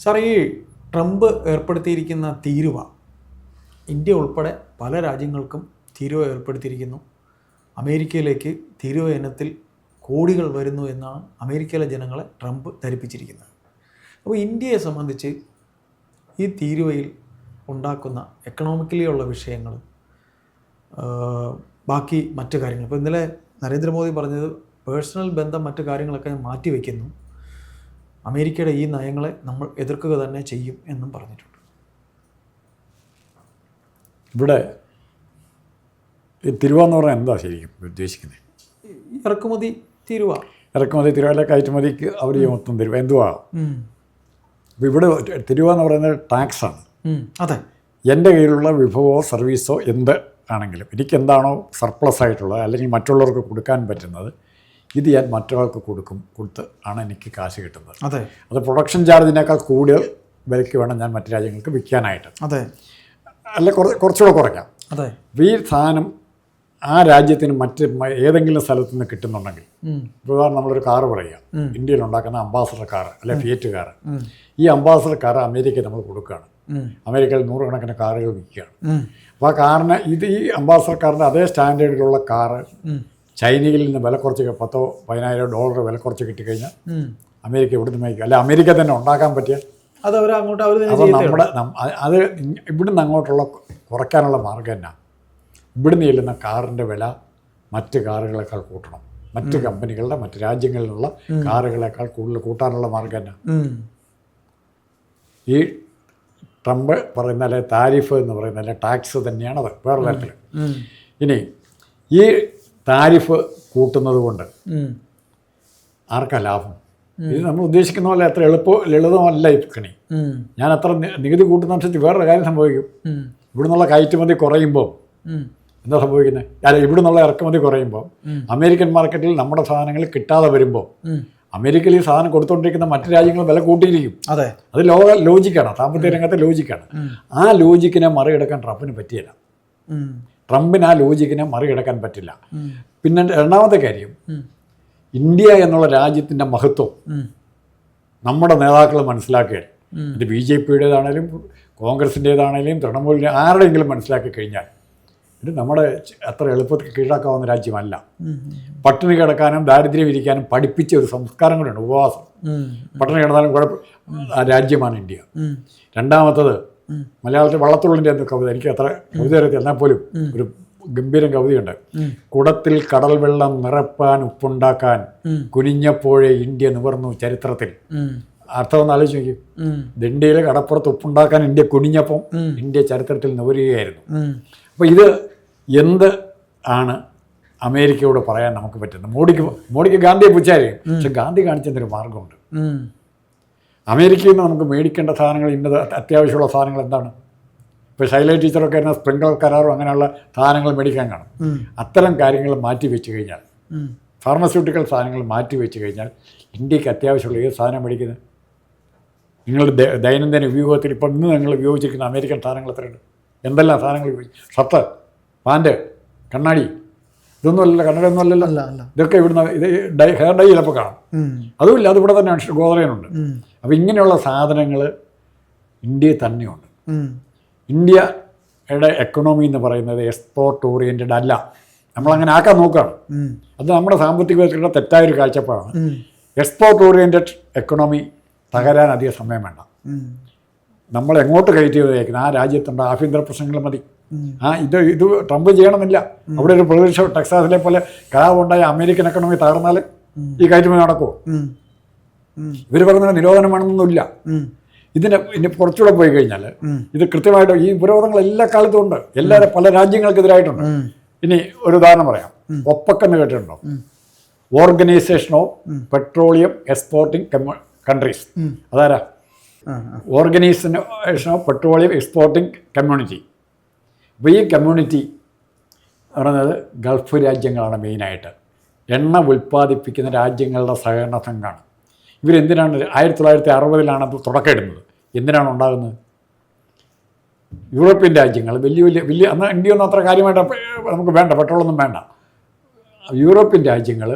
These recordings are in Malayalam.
സാർ, ഈ ട്രംപ് ഏർപ്പെടുത്തിയിരിക്കുന്ന തീരുവ ഇന്ത്യ ഉൾപ്പെടെ പല രാജ്യങ്ങൾക്കും തീരുവ ഏർപ്പെടുത്തിയിരിക്കുന്നു. അമേരിക്കയിലേക്ക് തീരുവ ഇനത്തിൽ കോടികൾ വരുന്നു എന്നാണ് അമേരിക്കയിലെ ജനങ്ങളെ ട്രംപ് ധരിപ്പിച്ചിരിക്കുന്നത്. അപ്പോൾ ഇന്ത്യയെ സംബന്ധിച്ച് ഈ തീരുവയിൽ ഉണ്ടാക്കുന്ന എക്കണോമിക്കലി ഉള്ള വിഷയങ്ങൾ, ബാക്കി മറ്റു കാര്യങ്ങൾ, ഇപ്പോൾ ഇന്നലെ നരേന്ദ്രമോദി പറഞ്ഞത് പേഴ്സണൽ ബന്ധം മറ്റു കാര്യങ്ങളൊക്കെ മാറ്റിവെക്കുന്നു, അമേരിക്കയുടെ ഈ നയങ്ങളെ നമ്മൾ എതിർക്കുക തന്നെ ചെയ്യും എന്നും പറഞ്ഞിട്ടുണ്ട്. ഇവിടെ ഈ തിരുവ എന്ന് പറഞ്ഞാൽ എന്താ ശരിക്കും ഉദ്ദേശിക്കുന്നത്? ഇറക്കുമതി തീരുവ, അല്ല കയറ്റുമതിക്ക് അവർ മൊത്തം തിരുവ എന്തുവാ? അപ്പോൾ ഇവിടെ തിരുവ എന്ന് പറയുന്നത് ടാക്സാണ്. അതെ. എൻ്റെ കയ്യിലുള്ള വിഭവമോ സർവീസോ എന്ത് ആണെങ്കിലും എനിക്കെന്താണോ സർപ്ലസ് ആയിട്ടുള്ളത് അല്ലെങ്കിൽ മറ്റുള്ളവർക്ക് കൊടുക്കാൻ പറ്റുന്നത് ഇത് ഞാൻ മറ്റൊരാൾക്ക് കൊടുത്ത് ആണ് എനിക്ക് കാശ് കിട്ടുന്നത്. അതെ. അത് പ്രൊഡക്ഷൻ ചാർജിനേക്കാൾ കൂടുതൽ വിലയ്ക്ക് വേണം ഞാൻ മറ്റു രാജ്യങ്ങൾക്ക് വിൽക്കാനായിട്ട്. അതെ. അല്ല കുറച്ചുകൂടെ കുറയ്ക്കാം. അതെ. ഈ സാധനം ആ രാജ്യത്തിന് ഏതെങ്കിലും സ്ഥലത്ത് നിന്ന് കിട്ടുന്നുണ്ടെങ്കിൽ, ഉദാഹരണം നമ്മളൊരു കാറ് പറയുക, ഇന്ത്യയിൽ ഉണ്ടാക്കുന്ന അംബാസഡർ കാർ അല്ലെ ഫിയറ്റ് കാർ, ഈ അംബാസഡർ കാർ അമേരിക്കയിൽ നമ്മൾ കൊടുക്കുകയാണ്. അമേരിക്കയിൽ 100 കണക്കിന് കാറുകൾ വിൽക്കുകയാണ്. അപ്പോൾ ആ കാറിന് ഈ അംബാസഡർ കാറിൻ്റെ അതേ സ്റ്റാൻഡേർഡിലുള്ള കാറ് ചൈനയിൽ നിന്ന് വില കുറച്ച് $10,000-15,000 വില കുറച്ച് കിട്ടിക്കഴിഞ്ഞാൽ അമേരിക്ക ഇവിടുന്ന് മേടിക്കും. അല്ലെ അമേരിക്ക തന്നെ ഉണ്ടാക്കാൻ പറ്റിയ അപ്പോൾ അത് ഇവിടുന്ന് അങ്ങോട്ടുള്ള കുറയ്ക്കാനുള്ള മാർഗ്ഗം എന്നാ? ഇവിടുന്ന് ചെല്ലുന്ന കാറിൻ്റെ വില മറ്റ് കാറുകളെക്കാൾ കൂട്ടണം. മറ്റ് കമ്പനികളുടെ മറ്റ് രാജ്യങ്ങളിലുള്ള കാറുകളെക്കാൾ കൂടുതൽ കൂട്ടാനുള്ള മാർഗ്ഗം എന്നാ? ഈ ട്രംപ് പറയുന്ന അല്ലെ താരിഫ് എന്ന് പറയുന്ന അല്ലെ ടാക്സ് തന്നെയാണത് വേറെ തരത്തിൽ. ഇനി ഈ താരിഫ് കൂട്ടുന്നത് കൊണ്ട് ആർക്കാ ലാഭം? ഇത് നമ്മൾ ഉദ്ദേശിക്കുന്ന പോലെ അത്ര ലളിതമല്ല ഈ കണി. ഞാൻ അത്ര നികുതി കൂട്ടുന്നതനുസരിച്ച് വേറൊരു കാര്യം സംഭവിക്കും. ഇവിടെ നിന്നുള്ള കയറ്റുമതി കുറയുമ്പോൾ എന്താ സംഭവിക്കുന്നത്? അല്ല, ഇവിടെ നിന്നുള്ള ഇറക്കുമതി കുറയുമ്പോൾ അമേരിക്കൻ മാർക്കറ്റിൽ നമ്മുടെ സാധനങ്ങൾ കിട്ടാതെ വരുമ്പോൾ അമേരിക്കയിൽ ഈ സാധനം കൊടുത്തുകൊണ്ടിരിക്കുന്ന മറ്റു രാജ്യങ്ങൾ വില കൂട്ടിയിരിക്കും. അതെ, അത് ലോജിക്കാണ്, സാമ്പത്തിക രംഗത്തെ ലോജിക്കാണ്. ആ ലോജിക്കിനെ മറികടക്കാൻ ട്രംപിന് പറ്റിയില്ല. ട്രംപിന് ആ ലോജിക്കിനെ മറികടക്കാൻ പറ്റില്ല. പിന്നെ രണ്ടാമത്തെ കാര്യം, ഇന്ത്യ എന്നുള്ള രാജ്യത്തിൻ്റെ മഹത്വം നമ്മുടെ നേതാക്കൾ മനസ്സിലാക്കുക. ഇത് BJPയുടേതാണേലും കോൺഗ്രസിൻ്റേതാണേലും തൃണമൂലിൻ്റെ ആരുടെയെങ്കിലും മനസ്സിലാക്കി കഴിഞ്ഞാൽ ഇത് നമ്മുടെ അത്ര എളുപ്പത്തിൽ കീഴടക്കാവുന്ന രാജ്യമല്ല. പട്ടിണി കിടക്കാനും ദാരിദ്ര്യം ഇരിക്കാനും പഠിപ്പിച്ച ഒരു സംസ്കാരം കൂടെയുണ്ട്, ഉപവാസം. പട്ടിണി കിടന്നാലും രാജ്യമാണ് ഇന്ത്യ. രണ്ടാമത്തത്, മലയാളത്തിൽ വള്ളത്തുള്ളിൻ്റെ എന്ന കവിത, എനിക്ക് അത്ര കവിത അറിയത്തില്ല, എന്നാൽ പോലും ഒരു ഗംഭീരം കവിതയുണ്ട്. കുടത്തിൽ കടൽ വെള്ളം നിറപ്പാൻ ഉപ്പുണ്ടാക്കാൻ കുനിഞ്ഞപ്പോഴേ ഇന്ത്യ നിവർന്നു ചരിത്രത്തിൽ. അർത്ഥം ഒന്ന് ആലോചിച്ച് നോക്കി. ദണ്ഡിയിലെ കടപ്പുറത്ത് ഉപ്പുണ്ടാക്കാൻ ഇന്ത്യ കുനിഞ്ഞപ്പം ഇന്ത്യ ചരിത്രത്തിൽ നിവരുകയായിരുന്നു. അപ്പോൾ ഇത് എന്ത് ആണ് അമേരിക്കയോട് പറയാൻ നമുക്ക് പറ്റുന്നത്? മോഡിക്ക് ഗാന്ധിയെ പുച്ഛാരിക്കും, പക്ഷെ ഗാന്ധി കാണിച്ചെന്നൊരു മാർഗമുണ്ട്. അമേരിക്കയിൽ നിന്ന് നമുക്ക് മേടിക്കേണ്ട സാധനങ്ങൾ, ഇന്നത് അത്യാവശ്യമുള്ള സാധനങ്ങൾ എന്താണ്? ഇപ്പോൾ ശൈല ടീച്ചറൊക്കെ ആയിരുന്ന സ്പ്രിംഗർ കരാറും അങ്ങനെയുള്ള സാധനങ്ങൾ മേടിക്കാൻ കാണും. അത്തരം കാര്യങ്ങൾ മാറ്റി വെച്ച് കഴിഞ്ഞാൽ, ഫാർമസ്യൂട്ടിക്കൽ സാധനങ്ങൾ മാറ്റി വെച്ച് കഴിഞ്ഞാൽ ഇന്ത്യക്ക് അത്യാവശ്യമുള്ള ഏത് സാധനം മേടിക്കുന്നത്? നിങ്ങളുടെ ദൈനംദിന ഉപയോഗത്തിൽ ഇപ്പോൾ ഇന്ന് നിങ്ങൾ ഉപയോഗിച്ചിരിക്കുന്ന അമേരിക്കൻ സാധനങ്ങൾ എത്രയുണ്ട്? എന്തെല്ലാം സാധനങ്ങൾ ഉപയോഗിക്കും? ഷർട്ട്, പാൻറ്റ്, കണ്ണാടി, ഇതൊന്നും അല്ലല്ലോ, കണ്ണടയൊന്നും അല്ലല്ലോ. ഇതൊക്കെ ഇവിടുന്ന് ഇത് ഹെയർ ഡൈ ചിലപ്പോൾ കാണും. അതുമില്ല, അതിവിടെ തന്നെ ഗോതറയുന്നുണ്ട്. അപ്പോൾ ഇങ്ങനെയുള്ള സാധനങ്ങൾ ഇന്ത്യയിൽ തന്നെയുണ്ട്. ഇന്ത്യയുടെ എക്കണോമി എന്ന് പറയുന്നത് എക്സ്പോർട്ട് ഓറിയൻറ്റഡ് അല്ല. നമ്മളങ്ങനെ ആക്കാൻ നോക്കുകയാണ്. അത് നമ്മുടെ സാമ്പത്തിക വ്യവസ്ഥയുടെ തെറ്റായൊരു കാഴ്ചപ്പാടാണ്. എക്സ്പോർട്ട് ഓറിയൻറ്റഡ് എക്കണോമി തകരാൻ അധികം സമയം വേണ്ട. നമ്മൾ എങ്ങോട്ട് കയറ്റി വയ്ക്കുന്നത് ആ രാജ്യത്തുണ്ട് ആഭ്യന്തര പ്രശ്നങ്ങൾ മതി. ഇത് ട്രംപ് ചെയ്യണമെന്നില്ല. അവിടെ ഒരു പ്രതിപക്ഷം ടെക്സാസിലെ പോലെ കലാപുണ്ടായ അമേരിക്കൻ എക്കണോമി തകർന്നാൽ ഈ കയറ്റുമതി നടക്കുമോ? ഇവർ പറയുന്ന നിരോധനം വേണമെന്നൊന്നുമില്ല. ഇനി കുറച്ചുകൂടെ പോയി കഴിഞ്ഞാൽ ഇത് കൃത്യമായിട്ട് ഈ ഉപരോധങ്ങൾ എല്ലാ കാലത്തും ഉണ്ട്, പല രാജ്യങ്ങൾക്കെതിരായിട്ടുണ്ട്. ഇനി ഒരു ഉദാഹരണം പറയാം. ഒപ്പക് എന്ന് കേട്ടിട്ടുണ്ടോ? Organisation of petroleum exporting countries. അതാരാ? Organisation of petroleum exporting community. അപ്പോൾ ഈ കമ്മ്യൂണിറ്റി പറയുന്നത് ഗൾഫ് രാജ്യങ്ങളാണ് മെയിനായിട്ട്. എണ്ണ ഉൽപ്പാദിപ്പിക്കുന്ന രാജ്യങ്ങളുടെ സഹകരണ സംഘമാണ്. ഇവരെന്തിനാണ് 1960-ലാണ് അത് തുടക്കമിടുന്നത്? എന്തിനാണ് ഉണ്ടാകുന്നത്? യൂറോപ്യൻ രാജ്യങ്ങൾ വലിയ അന്ന് ഇന്ത്യയൊന്നും അത്ര കാര്യമായിട്ട് നമുക്ക് വേണ്ട, പെട്രോളൊന്നും വേണ്ട. യൂറോപ്യൻ രാജ്യങ്ങൾ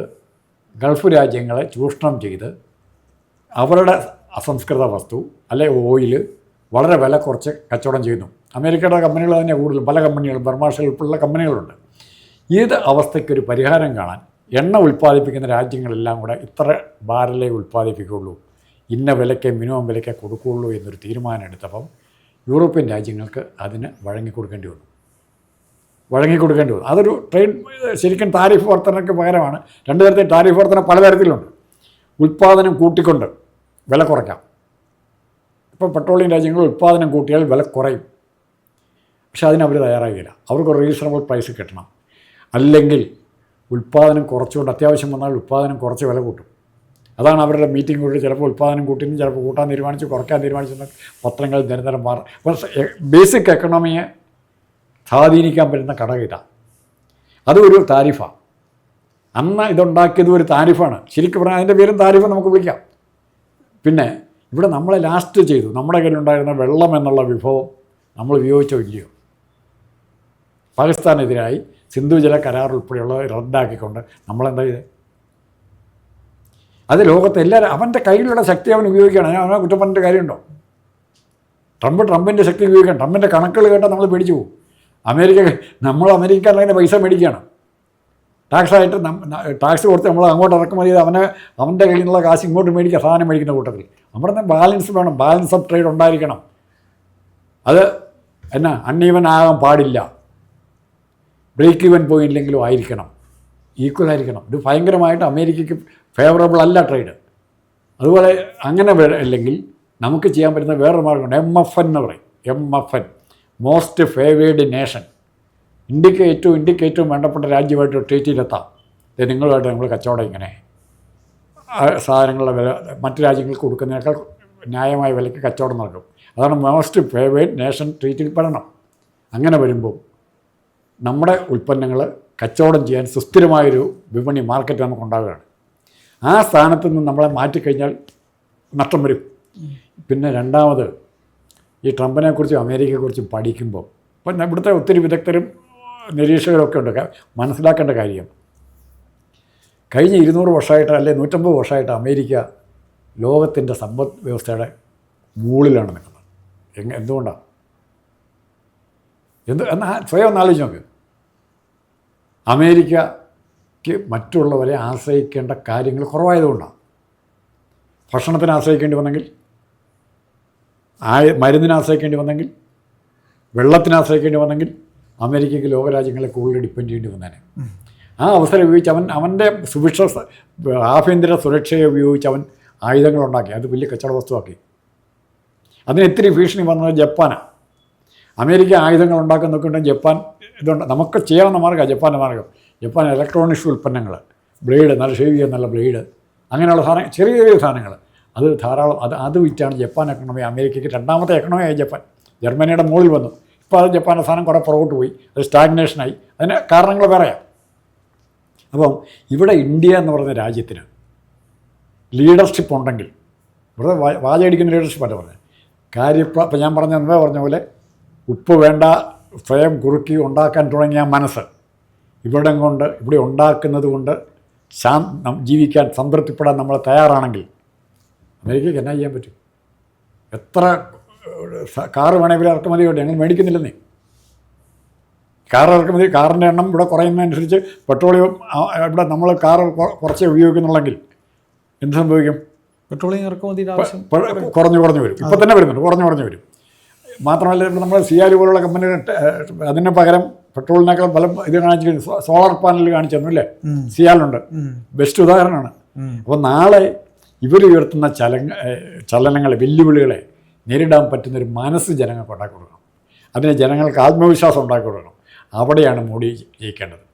ഗൾഫ് രാജ്യങ്ങളെ ചൂഷണം ചെയ്ത് അവരുടെ അസംസ്കൃത വസ്തു അല്ലെ ഓയിൽ വളരെ വില കുറച്ച് കച്ചവടം ചെയ്യുന്നു. അമേരിക്കയുടെ കമ്പനികൾ തന്നെ കൂടുതലും, പല കമ്പനികളും, ബർമാഷൽ ഉൾപ്പെടെയുള്ള കമ്പനികളുണ്ട്. ഏത് അവസ്ഥയ്ക്കൊരു പരിഹാരം കാണാൻ എണ്ണ ഉൽപ്പാദിപ്പിക്കുന്ന രാജ്യങ്ങളെല്ലാം കൂടെ ഇത്ര ബാരലേ ഉൽപ്പാദിപ്പിക്കുകയുള്ളൂ, ഇന്ന വിലയ്ക്ക് മിനിമം വിലയ്ക്ക് കൊടുക്കുകയുള്ളൂ എന്നൊരു തീരുമാനം എടുത്തപ്പം യൂറോപ്യൻ രാജ്യങ്ങൾക്ക് അതിന് വഴങ്ങിക്കൊടുക്കേണ്ടി വന്നു. അതൊരു ട്രേഡ്, ശരിക്കും താരിഫ് വർധനയ്ക്ക് പകരമാണ്. രണ്ട് തരത്തിൽ താരിഫ് വർധന പലതരത്തിലുണ്ട്. ഉൽപ്പാദനം കൂട്ടിക്കൊണ്ട് വില കുറയ്ക്കാം. ഇപ്പോൾ പെട്രോളിയം രാജ്യങ്ങൾ ഉൽപ്പാദനം കൂട്ടിയാൽ വില കുറയും. പക്ഷെ അതിനവർ തയ്യാറാകില്ല. അവർക്ക് റീസണബിൾ പ്രൈസ് കിട്ടണം. അല്ലെങ്കിൽ ഉൽപ്പാദനം കുറച്ചുകൊണ്ട് അത്യാവശ്യം വന്നാൽ ഉൽപ്പാദനം കുറച്ച് വില കൂട്ടും. അതാണ് അവരുടെ മീറ്റിംഗ് കൂടി ചിലപ്പോൾ ഉൽപ്പാദനം കൂട്ടിയും ചിലപ്പോൾ കൂട്ടാൻ തീരുമാനിച്ചു, കുറയ്ക്കാൻ തീരുമാനിച്ചെന്ന് പത്രങ്ങൾ നിരന്തരം മാറും. അപ്പോൾ ബേസിക് എക്കണോമിയെ സ്വാധീനിക്കാൻ പറ്റുന്ന ഘടകം ഇതാണ്. അതൊരു താരിഫാണ്. അന്ന് ഇതുണ്ടാക്കിയത് ഒരു താരിഫാണ്. ശരിക്കും പറഞ്ഞാൽ അതിൻ്റെ പേരും താരിഫ് നമുക്ക് വിളിക്കാം. പിന്നെ ഇവിടെ നമ്മളെ ലാസ്റ്റ് ചെയ്തു. നമ്മുടെ കയ്യിലുണ്ടായിരുന്ന വെള്ളം എന്നുള്ള വിഭവം നമ്മൾ ഉപയോഗിച്ചോ ഇല്ലയോ? പാകിസ്ഥാനെതിരായി സിന്ധു ജല കരാർ ഉൾപ്പെടെയുള്ളത് റദ്ദാക്കിക്കൊണ്ട് നമ്മളെന്താ ചെയ്തത്? അത് ലോകത്തെ എല്ലാവരും അവൻ്റെ കയ്യിലുള്ള ശക്തി അവൻ ഉപയോഗിക്കുകയാണ്. അവനെ കുറ്റം പറഞ്ഞിട്ട് കാര്യമുണ്ടോ? ട്രംപിൻ്റെ ശക്തി ഉപയോഗിക്കണം. ട്രംപിൻ്റെ കണക്കുകൾ കേട്ടാൽ നമ്മൾ പേടിച്ചു പോകും. നമ്മൾ അമേരിക്കക്കാരനെ പൈസ മേടിക്കുകയാണ്. ടാക്സായിട്ട് ടാക്സ് കൊടുത്ത് നമ്മൾ അങ്ങോട്ട് ഇറക്കുമതി ചെയ്ത് അവൻ്റെ കയ്യിൽ നിന്നുള്ള കാശ് ഇങ്ങോട്ട് മേടിക്കുക, സാധനം മേടിക്കുന്ന കൂട്ടത്തിൽ. നമ്മുടെ ബാലൻസ് വേണം, ബാലൻസ് ഓഫ് ട്രേഡ് ഉണ്ടായിരിക്കണം. അത് അൺഈവൻ ആകാൻ പാടില്ല. ബ്രേക്ക് ഈവൻ പോയില്ലെങ്കിലും ആയിരിക്കണം, ഈക്വൽ ആയിരിക്കണം. ഇത് ഭയങ്കരമായിട്ട് അമേരിക്കയ്ക്ക് ഫേവറബിൾ അല്ല ട്രേഡ്. അതുപോലെ അങ്ങനെ അല്ലെങ്കിൽ നമുക്ക് ചെയ്യാൻ പറ്റുന്ന വേറൊരു മാർഗ്ഗമുണ്ട്. MFN എന്ന് പറയും. MFN, most favoured nation. ഇന്ത്യക്ക് ഏറ്റവും വേണ്ടപ്പെട്ട രാജ്യമായിട്ട് ട്രീറ്റിയിലെത്താം. നിങ്ങളുമായിട്ട് നമ്മൾ കച്ചവടം ഇങ്ങനെ സാധനങ്ങളുടെ വില മറ്റു രാജ്യങ്ങൾക്ക് കൊടുക്കുന്നതിനേക്കാൾ ന്യായമായ വിലയ്ക്ക് കച്ചവടം നടക്കും. അതാണ് മോസ്റ്റ് ഫേവേർഡ് നേഷൻ ട്രീറ്റിൽ പെടണം. അങ്ങനെ വരുമ്പോൾ നമ്മുടെ ഉൽപ്പന്നങ്ങൾ കച്ചവടം ചെയ്യാൻ സുസ്ഥിരമായൊരു വിപണി മാർക്കറ്റ് നമുക്കുണ്ടാവുകയാണ്. ആ സ്ഥാനത്ത് നിന്ന് നമ്മളെ മാറ്റിക്കഴിഞ്ഞാൽ നഷ്ടം വരും. പിന്നെ രണ്ടാമത് ഈ ട്രംപിനെക്കുറിച്ചും അമേരിക്കയെക്കുറിച്ചും പഠിക്കുമ്പോൾ ഇപ്പം ഇവിടുത്തെ ഒത്തിരി വിദഗ്ധരും നിരീക്ഷകരൊക്കെ ഉണ്ട്. മനസ്സിലാക്കേണ്ട കാര്യം, കഴിഞ്ഞ 200 വർഷമായിട്ട് അല്ലെ 150 വർഷമായിട്ട് അമേരിക്ക ലോകത്തിൻ്റെ സമ്പദ് വ്യവസ്ഥയുടെ മുകളിലാണ് നിൽക്കുന്നത്. എന്തുകൊണ്ടാണ്? സ്വയം ഒന്ന് ആലോചിച്ച് നോക്ക്. അമേരിക്കയ്ക്ക് മറ്റുള്ളവരെ ആശ്രയിക്കേണ്ട കാര്യങ്ങൾ കുറവായതുകൊണ്ടാണ്. ഭക്ഷണത്തിന് ആശ്രയിക്കേണ്ടി വന്നെങ്കിൽ, മരുന്നിനെ ആശ്രയിക്കേണ്ടി വന്നെങ്കിൽ, വെള്ളത്തിന് ആശ്രയിക്കേണ്ടി വന്നെങ്കിൽ അമേരിക്കയ്ക്ക് ലോകരാജ്യങ്ങളെ കൂടുതൽ ഡിപ്പെൻഡ് ചെയ്യേണ്ടി വന്നേനെ. ആ അവസരം ഉപയോഗിച്ച് അവൻ്റെ ആഭ്യന്തര സുരക്ഷയെ ഉപയോഗിച്ച് അവൻ ആയുധങ്ങളുണ്ടാക്കി. അത് വലിയ കച്ചവട വസ്തുവാക്കി. അതിന് ഇത്തിരി ഭീഷണി വന്നത് ജപ്പാനാണ്. അമേരിക്ക ആയുധങ്ങൾ ഉണ്ടാക്കാൻ നോക്കിയിട്ടുണ്ടെങ്കിൽ ജപ്പാൻ ഇതുണ്ട്. നമുക്ക് ചെയ്യാവുന്ന മാർഗ്ഗമാണ് ജപ്പാൻ്റെ മാർഗ്ഗം. ജപ്പാൻ ഇലക്ട്രോണിക്സ് ഉൽപ്പന്നങ്ങൾ, ബ്ലേഡ്, നല്ല ഷേവ് ചെയ്യാൻ നല്ല ബ്ലേഡ്, അങ്ങനെയുള്ള സാധനം, ചെറിയ ചെറിയ സാധനങ്ങൾ, അത് ധാരാളം. അത് വിറ്റാണ് ജപ്പാൻ എക്കണോമി അമേരിക്കയ്ക്ക് രണ്ടാമത്തെ എക്കണോമിയായി ജപ്പാൻ. ജർമ്മനിയുടെ മുകളിൽ വന്നു. ഇപ്പോൾ അത് ജപ്പാൻ്റെ സാധനം കുറേ പുറകോട്ട് പോയി, അത് സ്റ്റാഗ്നേഷനായി. അതിന് കാരണങ്ങൾ പറയാം. അപ്പം ഇവിടെ ഇന്ത്യ എന്ന് പറയുന്ന രാജ്യത്തിന് ലീഡർഷിപ്പ് ഉണ്ടെങ്കിൽ, ഇവിടെ വാചടിക്കുന്ന ലീഡർഷിപ്പല്ല പറഞ്ഞത്, ഇപ്പം ഞാൻ പറഞ്ഞ പോലെ ഉപ്പ് വേണ്ട സ്വയം കുറുക്കി ഉണ്ടാക്കാൻ തുടങ്ങിയ മനസ്സ് ഇവിടെ ഉണ്ടാക്കുന്നത് കൊണ്ട് ജീവിക്കാൻ സംതൃപ്തിപ്പെടാൻ നമ്മൾ തയ്യാറാണെങ്കിൽ അമേരിക്കയ്ക്ക് എന്നാ ചെയ്യാൻ പറ്റും? എത്ര കാറ് വേണമെങ്കിൽ ഇറക്കുമതി ഉണ്ട്, ഞങ്ങൾ മേടിക്കുന്നില്ലെന്നേ. ഇറക്കുമതി, കാറിൻ്റെ എണ്ണം ഇവിടെ കുറയുന്നതനുസരിച്ച് പെട്രോളിയം ഇവിടെ നമ്മൾ കാറ് കുറച്ചേ ഉപയോഗിക്കുന്നുള്ളെങ്കിൽ എന്ത് സംഭവിക്കും? പെട്രോളിയം ഇറക്കുമതിയുടെ ആവശ്യം കുറഞ്ഞു വരും. ഇപ്പോൾ തന്നെ വരുന്നുണ്ട്, കുറഞ്ഞു വരും. മാത്രമല്ല ഇപ്പോൾ നമ്മൾ സിയാൽ പോലുള്ള കമ്പനികൾ അതിന് പകരം പെട്രോളിനേക്കാൾ ഫലം ഇത് കാണിച്ചു, സോളാർ പാനൽ കാണിച്ചു തന്നു അല്ലേ? സിയാലുണ്ട്, ബെസ്റ്റ് ഉദാഹരണമാണ്. അപ്പോൾ നാളെ ഇവർ ഉയർത്തുന്ന ചലനങ്ങളെ, വെല്ലുവിളികളെ നേരിടാൻ പറ്റുന്നൊരു മനസ്സ് ജനങ്ങൾക്ക് ഉണ്ടാക്കി കൊടുക്കണം. അതിന് ജനങ്ങൾക്ക് ആത്മവിശ്വാസം ഉണ്ടാക്കി കൊടുക്കണം. അവിടെയാണ് മോഡി ജയിക്കേണ്ടത്.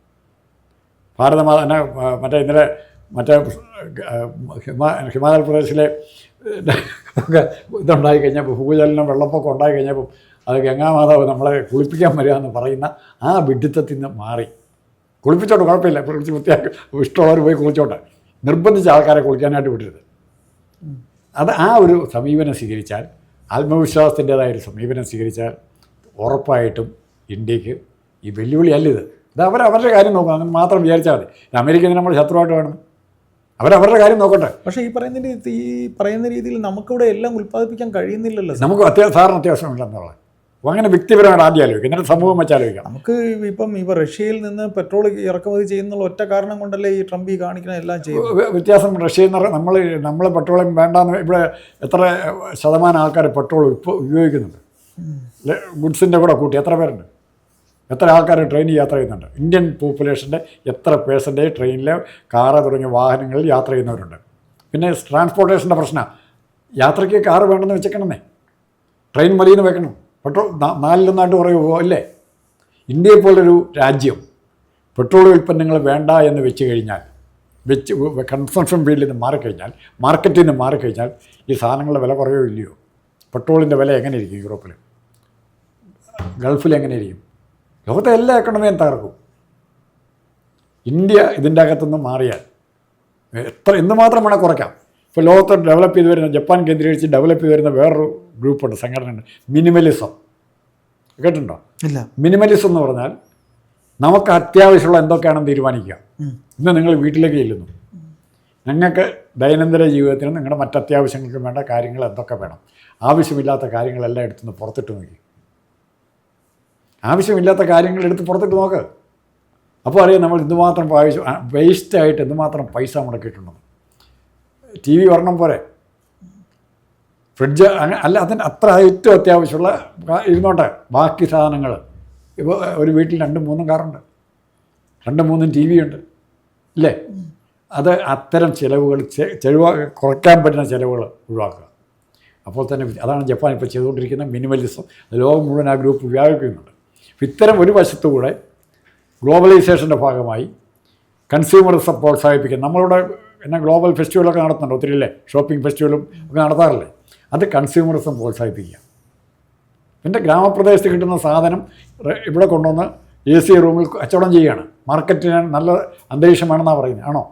മറ്റേ ഇന്നലെ ഹിമാചൽ പ്രദേശിലെ ഇതുണ്ടായി കഴിഞ്ഞപ്പോൾ, ഭൂചലനം, വെള്ളപ്പൊക്കം ഉണ്ടായി കഴിഞ്ഞപ്പോൾ അത് ഗംഗാമാതാവ് നമ്മളെ കുളിപ്പിക്കാൻ വരിക എന്ന് പറയുന്ന ആ വിഡിത്തത്തിൽ നിന്ന് മാറി, കുളിപ്പിച്ചോട്ടെ, കുഴപ്പമില്ല, കുളിച്ച് വൃത്തിയാക്കി ഇഷ്ടമുള്ളവർ പോയി കുളിച്ചോട്ടെ, നിർബന്ധിച്ച് ആൾക്കാരെ കുളിക്കാനായിട്ട് വിടരുത്. അത് ആ ഒരു സമീപനം സ്വീകരിച്ചാൽ, ആത്മവിശ്വാസത്തിൻ്റേതായൊരു സമീപനം സ്വീകരിച്ചാൽ ഉറപ്പായിട്ടും ഇന്ത്യക്ക് ഈ വെല്ലുവിളി അല്ലിത്. ഇത് അവരുടെ കാര്യം നോക്കണം, അങ്ങനെ മാത്രം വിചാരിച്ചാൽ മതി. അമേരിക്കയിൽ നമ്മൾ ശത്രുവായിട്ട് വേണം. അവരവരുടെ കാര്യം നോക്കട്ടെ. പക്ഷേ ഈ പറയുന്ന രീതിയിൽ നമുക്കിവിടെ എല്ലാം ഉൽപ്പാദിപ്പിക്കാൻ കഴിയുന്നില്ലല്ലോ. നമുക്ക് സാറിന് അത്യാവശ്യമില്ലെന്നുള്ളത് അങ്ങനെ വ്യക്തിപരമായിട്ട് ആദ്യം ആലോചിക്കും, എന്നിട്ട് സമൂഹം വെച്ച് ആലോചിക്കാം. നമുക്ക് ഇപ്പം റഷ്യയിൽ നിന്ന് പെട്രോൾ ഇറക്കുമതി ചെയ്യുന്നുള്ള ഒറ്റ കാരണം കൊണ്ടല്ലേ ഈ ട്രംപ് ഈ കാണിക്കുന്ന എല്ലാം ചെയ്യും. വ്യത്യാസം റഷ്യയിൽ നിന്ന് നമ്മൾ പെട്രോളിയം വേണ്ടാന്ന് ഇവിടെ എത്ര ശതമാനം ആൾക്കാർ പെട്രോൾ ഇപ്പോൾ ഉപയോഗിക്കുന്നുണ്ട്? ഗുഡ്സിൻ്റെ കൂടെ കൂട്ടി എത്ര പേരുണ്ട്? എത്ര ആൾക്കാർ ട്രെയിനിൽ യാത്ര ചെയ്യുന്നുണ്ട്? ഇന്ത്യൻ പോപ്പുലേഷൻ്റെ എത്ര പേഴ്സൻറ്റേജ് ട്രെയിനിൽ, കാറ് തുടങ്ങിയ വാഹനങ്ങളിൽ യാത്ര ചെയ്യുന്നവരുണ്ട്? പിന്നെ ട്രാൻസ്പോർട്ടേഷൻ്റെ പ്രശ്നം, യാത്രയ്ക്ക് കാറ് വേണമെന്ന് വെച്ചേക്കണമെന്നേ, ട്രെയിൻ മതിയെന്ന് വെക്കണം. പെട്രോൾ 4 പറയുമോ അല്ലേ? ഇന്ത്യയെ പോലൊരു രാജ്യം പെട്രോൾ ഉൽപ്പന്നങ്ങൾ വേണ്ട എന്ന് വെച്ച് കഴിഞ്ഞാൽ, കൺസംഷൻ ഫീൽഡിൽ നിന്ന് മാറിക്കഴിഞ്ഞാൽ, മാർക്കറ്റിൽ നിന്ന് മാറിക്കഴിഞ്ഞാൽ ഈ സാധനങ്ങളുടെ വില കുറയോ ഇല്ലയോ? പെട്രോളിൻ്റെ വില എങ്ങനെ ഇരിക്കും? യൂറോപ്പിൽ, ഗൾഫിൽ എങ്ങനെയിരിക്കും? ലോകത്തെ എല്ലാ എക്കണമിയും തകർക്കും. ഇന്ത്യ ഇതിൻ്റെ അകത്തുനിന്ന് മാറിയാൽ എന്തുമാത്രം വേണേൽ കുറയ്ക്കാം. ഇപ്പോൾ ലോകത്ത് ഡെവലപ്പ് ചെയ്ത് വരുന്ന, ജപ്പാൻ കേന്ദ്രീകരിച്ച് ഡെവലപ്പ് ചെയ്ത് വരുന്ന വേറൊരു ഗ്രൂപ്പുണ്ട്, സംഘടനയുണ്ട്, മിനിമലിസം. കേട്ടിട്ടുണ്ടോ? ഇല്ല. മിനിമലിസം എന്ന് പറഞ്ഞാൽ നമുക്ക് അത്യാവശ്യമുള്ള എന്തൊക്കെയാണെന്ന് തീരുമാനിക്കുക. ഇന്ന് നിങ്ങൾ വീട്ടിലേക്ക് ചെല്ലുന്നു, നിങ്ങൾക്ക് ദൈനംദിന ജീവിതത്തിന് നിങ്ങളുടെ മറ്റത്യാവശ്യങ്ങൾക്ക് വേണ്ട കാര്യങ്ങൾ എന്തൊക്കെ വേണം, ആവശ്യമില്ലാത്ത കാര്യങ്ങളെല്ലാം എടുത്തുനിന്ന് പുറത്തിട്ട് നോക്കി. ആവശ്യമില്ലാത്ത കാര്യങ്ങൾ എടുത്ത് പുറത്തിട്ട് നോക്ക്. അപ്പോൾ അറിയാം നമ്മൾ എന്തുമാത്രം വേസ്റ്റായിട്ട് എന്തുമാത്രം പൈസ മുടക്കിയിട്ടുണ്ടെന്ന്. ടി വി ഒരെണ്ണം പോരെ, ഫ്രിഡ്ജ് അല്ല, അതിന് അത്ര ഏറ്റവും അത്യാവശ്യമുള്ള ഇരുന്നോട്ടെ. ബാക്കി സാധനങ്ങൾ ഇപ്പോൾ ഒരു വീട്ടിൽ 2-3 കാറുണ്ട്, 2-3 ടി വി ഉണ്ട് ഇല്ലേ? അത് അത്തരം ചിലവുകൾ കുറയ്ക്കാൻ പറ്റുന്ന ചിലവുകൾ ഒഴിവാക്കുക. അപ്പോൾ തന്നെ അതാണ് ജപ്പാൻ ഇപ്പോൾ ചെയ്തുകൊണ്ടിരിക്കുന്ന മിനിമലിസം. ലോകം മുഴുവൻ ആ ഗ്രൂപ്പ് വ്യാപിക്കുന്നുണ്ട്. ഇത്തരം ഒരു വശത്തുകൂടെ ഗ്ലോബലൈസേഷൻ്റെ ഭാഗമായി കൺസ്യൂമറിസം പ്രോത്സാഹിപ്പിക്കുക. നമ്മളിവിടെ ഗ്ലോബൽ ഫെസ്റ്റിവലൊക്കെ നടത്തുന്നുണ്ട് ഒത്തിരി അല്ലേ, ഷോപ്പിംഗ് ഫെസ്റ്റിവലും ഒക്കെ നടത്താറില്ലേ? അത് കൺസ്യൂമറിസം പ്രോത്സാഹിപ്പിക്കുക. പിന്നെ ഗ്രാമപ്രദേശത്ത് കിട്ടുന്ന സാധനം ഇവിടെ കൊണ്ടുവന്ന് AC റൂമിൽ കച്ചവടം ചെയ്യുകയാണ്. മാർക്കറ്റിന് നല്ല അന്തരീക്ഷമാണെന്നാണ് പറയുന്നത്. ആണോ?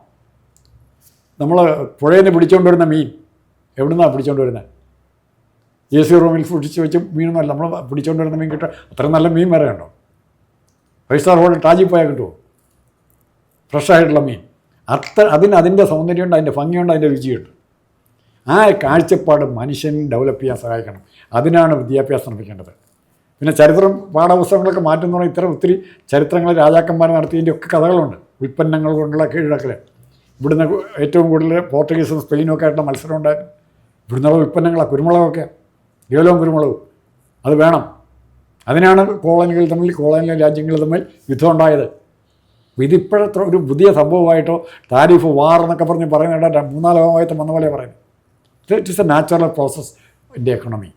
നമ്മൾ പുഴയിൽ നിന്ന് പിടിച്ചുകൊണ്ട് വരുന്ന മീൻ എവിടുന്നാണ് പിടിച്ചുകൊണ്ട് വരുന്നത്? AC റൂമിൽ സൂക്ഷിച്ച് വെച്ച് മീനൊന്നുമല്ല, നമ്മൾ പിടിച്ചുകൊണ്ട് വരുന്ന മീൻ കിട്ടുക. അത്ര നല്ല മീൻ വരെ ഉണ്ടോ? 5 സ്റ്റാർ ഹോട്ടൽ ടാജിൽ പോയാൽ കിട്ടുമോ ഫ്രഷായിട്ടുള്ള മീൻ? അതിൻ്റെ സൗന്ദര്യമുണ്ട്, അതിൻ്റെ ഭംഗിയുണ്ട്, അതിൻ്റെ രുചിയുണ്ട്. ആ കാഴ്ചപ്പാട് മനുഷ്യൻ ഡെവലപ്പ് ചെയ്യാൻ സഹായിക്കണം. അതിനാണ് വിദ്യാഭ്യാസം ലഭിക്കേണ്ടത്. പിന്നെ ചരിത്രം പാഠപുസ്തകങ്ങളൊക്കെ മാറ്റുന്ന ഇത്തരം ഒത്തിരി ചരിത്രങ്ങൾ രാജാക്കന്മാർ നടത്തിയതിൻ്റെ ഒക്കെ കഥകളുണ്ട്. ഉൽപ്പന്നങ്ങൾ കൊണ്ടുള്ള കീഴടക്കൽ. ഇവിടുന്ന് ഏറ്റവും കൂടുതൽ പോർച്ചുഗീസും സ്പെയിനും ഒക്കെ ആയിട്ടുള്ള മത്സരം ഉണ്ടായിരുന്നു. ഇവിടുന്നുള്ള ഉൽപ്പന്നങ്ങളാണ് കുരുമുളകൊക്കെ, ഏലവും കുരുമുളകും. അത് വേണം. അതിനാണ് കോളനിയൽ രാജ്യങ്ങൾ തമ്മിൽ യുദ്ധം ഉണ്ടായത്. ഇതിപ്പോഴത്തെ ഒരു പുതിയ സംഭവമായിട്ടോ താരിഫ് വാർ എന്നൊക്കെ പറയുന്നത് 3-4 ലോകമായിട്ട് വന്ന പോലെ പറയുന്നത്. It is A natural process in the economy.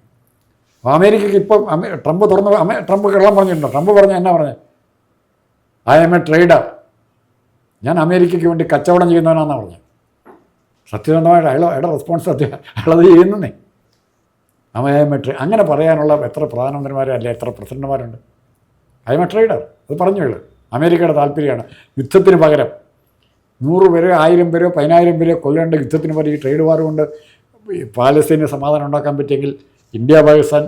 അപ്പോൾ അമേരിക്കയ്ക്ക് ഇപ്പം ട്രംപ് കള്ളം പറഞ്ഞിട്ടുണ്ടോ? ട്രംപ് എന്നാ പറഞ്ഞത്? ഐ എം എ ട്രേഡർ, ഞാൻ അമേരിക്കയ്ക്ക് വേണ്ടി കച്ചവടം ചെയ്യുന്നവനാണെന്നാണ് പറഞ്ഞത്. സത്യസന്ധമായിട്ട് അയാളുടെ റെസ്പോൺസ് അയാളത് ചെയ്യുന്നേ. ഐ എം എ അങ്ങനെ പറയാനുള്ള എത്ര പ്രധാനമന്ത്രിമാരെ അല്ലെ എത്ര പ്രസിഡന്റുമാരുണ്ട്? I am a trader. അത് പറഞ്ഞു അയാൾ. അമേരിക്കയുടെ താല്പര്യമാണ് യുദ്ധത്തിന് പകരം 100 പേരോ 1000 പേരോ 10,000 പേരോ കൊല്ലേണ്ട യുദ്ധത്തിന് പകരം ഈ ട്രേഡ് വാർ കൊണ്ട് പാലസ്തീന് സമാധാനം ഉണ്ടാക്കാൻ പറ്റിയെങ്കിൽ, ഇന്ത്യ പാകിസ്ഥാൻ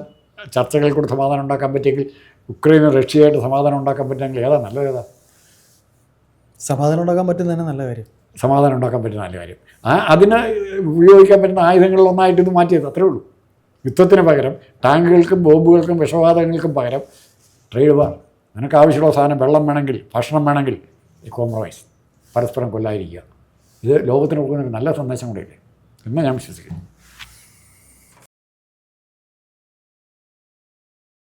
ചർച്ചകൾ കൂടി സമാധാനം ഉണ്ടാക്കാൻ പറ്റിയെങ്കിൽ, ഉക്രൈനും റഷ്യയായിട്ട് സമാധാനം ഉണ്ടാക്കാൻ പറ്റുമെങ്കിൽ ഏതാ നല്ലത്? സമാധാനം ഉണ്ടാക്കാൻ പറ്റുന്നതന്നെ നല്ല കാര്യം. സമാധാനം ഉണ്ടാക്കാൻ പറ്റുന്ന നല്ല കാര്യം. അതിന് ഉപയോഗിക്കാൻ പറ്റുന്ന ആയുധങ്ങളിലൊന്നായിട്ട് ഇത് മാറ്റിയത്, അത്രേ ഉള്ളൂ. യുദ്ധത്തിന് പകരം ടാങ്കുകൾക്കും ബോംബുകൾക്കും വിഷവാതകങ്ങൾക്കും പകരം ട്രേഡ് വാർ. നിനക്ക് ആവശ്യമുള്ള സാധനം, വെള്ളം വേണമെങ്കിൽ, ഭക്ഷണം വേണമെങ്കിൽ കോംപ്രമൈസ്, പരസ്പരം കൊല്ലാതിരിക്കുക. ഇത് ലോകത്തിന് കൊടുക്കുന്ന ഒരു നല്ല സന്ദേശം കൂടെയല്ലേ എന്ന് ഞാൻ വിശ്വസിക്കുന്നു.